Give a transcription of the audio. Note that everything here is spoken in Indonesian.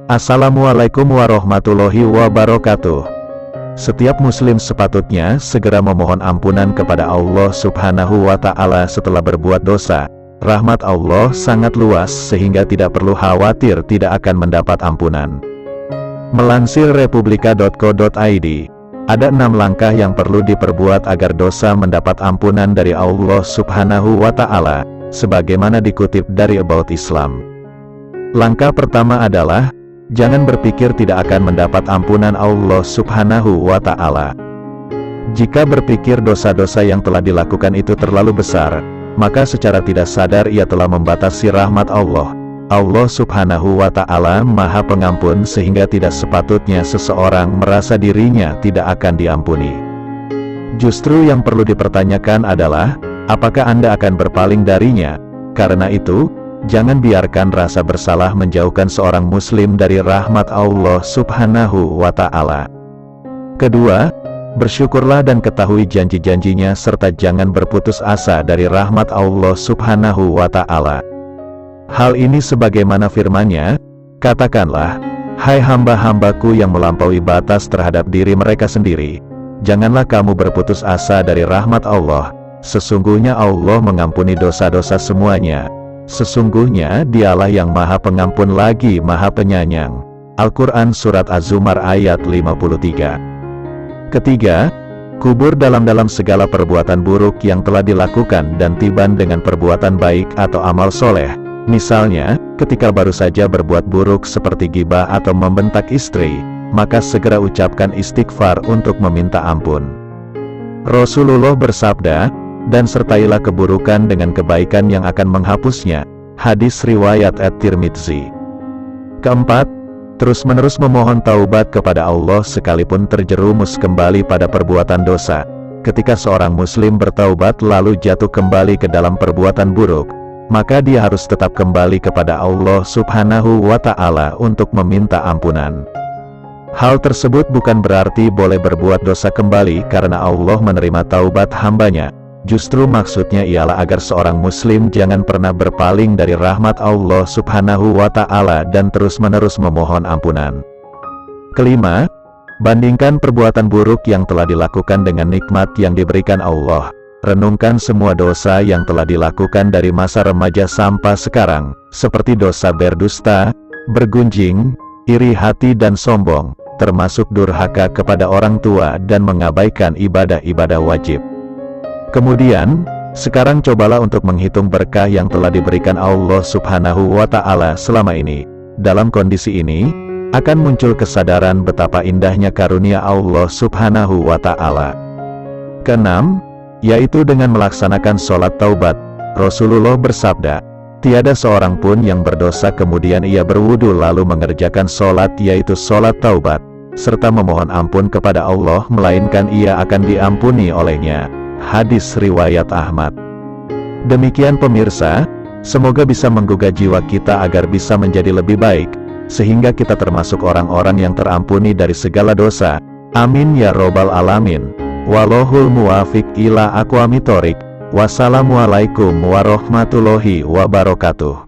Assalamualaikum warahmatullahi wabarakatuh. Setiap muslim sepatutnya segera memohon ampunan kepada Allah Subhanahu wa Ta'ala setelah berbuat dosa. Rahmat Allah sangat luas sehingga tidak perlu khawatir tidak akan mendapat ampunan. Melansir republika.co.id, ada 6 langkah yang perlu diperbuat agar dosa mendapat ampunan dari Allah Subhanahu wa Ta'ala, sebagaimana dikutip dari About Islam. Langkah pertama adalah, jangan berpikir tidak akan mendapat ampunan Allah Subhanahu wa Ta'ala. Jika berpikir dosa-dosa yang telah dilakukan itu terlalu besar, maka secara tidak sadar ia telah membatasi rahmat Allah. Allah Subhanahu wa Ta'ala Maha Pengampun sehingga tidak sepatutnya seseorang merasa dirinya tidak akan diampuni. Justru yang perlu dipertanyakan adalah, apakah Anda akan berpaling darinya? Karena itu, jangan biarkan rasa bersalah menjauhkan seorang muslim dari rahmat Allah Subhanahu wa Ta'ala. Kedua, bersyukurlah dan ketahui janji-janjinya serta jangan berputus asa dari rahmat Allah Subhanahu wa Ta'ala. Hal ini sebagaimana firman-Nya, katakanlah, hai hamba-hambaku yang melampaui batas terhadap diri mereka sendiri, janganlah kamu berputus asa dari rahmat Allah, sesungguhnya Allah mengampuni dosa-dosa semuanya. Sesungguhnya dialah yang Maha Pengampun lagi Maha Penyayang. Al-Quran Surat Az-Zumar ayat 53. Ketiga, kubur dalam segala perbuatan buruk yang telah dilakukan dan tiban dengan perbuatan baik atau amal soleh. Misalnya, ketika baru saja berbuat buruk seperti ghibah atau membentak istri, maka segera ucapkan istighfar untuk meminta ampun. Rasulullah bersabda, dan sertailah keburukan dengan kebaikan yang akan menghapusnya. Hadis riwayat At-Tirmidzi. Keempat, terus-menerus memohon taubat kepada Allah sekalipun terjerumus kembali pada perbuatan dosa. Ketika seorang muslim bertaubat lalu jatuh kembali ke dalam perbuatan buruk, maka dia harus tetap kembali kepada Allah Subhanahu wa Ta'ala untuk meminta ampunan. Hal tersebut bukan berarti boleh berbuat dosa kembali karena Allah menerima taubat hambanya. Justru maksudnya ialah agar seorang muslim jangan pernah berpaling dari rahmat Allah Subhanahu wa Ta'ala dan terus-menerus memohon ampunan. Kelima, bandingkan perbuatan buruk yang telah dilakukan dengan nikmat yang diberikan Allah. Renungkan semua dosa yang telah dilakukan dari masa remaja sampai sekarang, seperti dosa berdusta, bergunjing, iri hati dan sombong, termasuk durhaka kepada orang tua dan mengabaikan ibadah-ibadah wajib. Kemudian, sekarang cobalah untuk menghitung berkah yang telah diberikan Allah Subhanahu wa Ta'ala selama ini. Dalam kondisi ini, akan muncul kesadaran betapa indahnya karunia Allah Subhanahu wa Ta'ala. Keenam, yaitu dengan melaksanakan sholat taubat. Rasulullah bersabda, tiada seorang pun yang berdosa kemudian ia berwudu lalu mengerjakan sholat yaitu sholat taubat, serta memohon ampun kepada Allah melainkan ia akan diampuni olehnya. Hadis riwayat Ahmad. Demikian pemirsa, semoga bisa menggugah jiwa kita agar bisa menjadi lebih baik, sehingga kita termasuk orang-orang yang terampuni dari segala dosa. Amin ya robbal alamin. Wallahul muwafiq ila aqwamit thoriq. Wassalamualaikum warahmatullahi wabarakatuh.